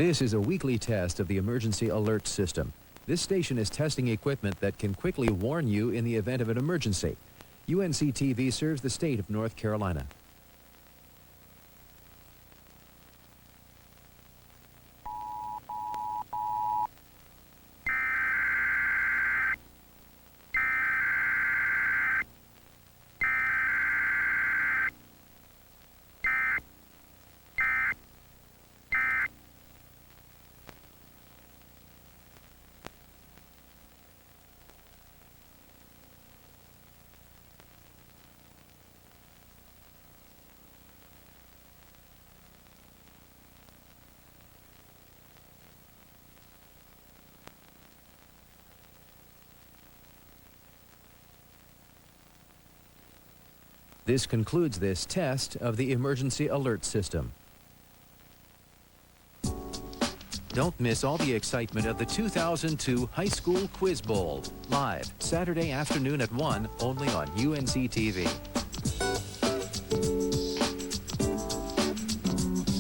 This is a weekly test of the emergency alert system. This station is testing equipment that can quickly warn you in the event of an emergency. UNC-TV serves the state of North Carolina. This concludes this test of the emergency alert system. Don't miss all the excitement of the 2002 High School Quiz Bowl, live Saturday afternoon at 1, only on UNC-TV.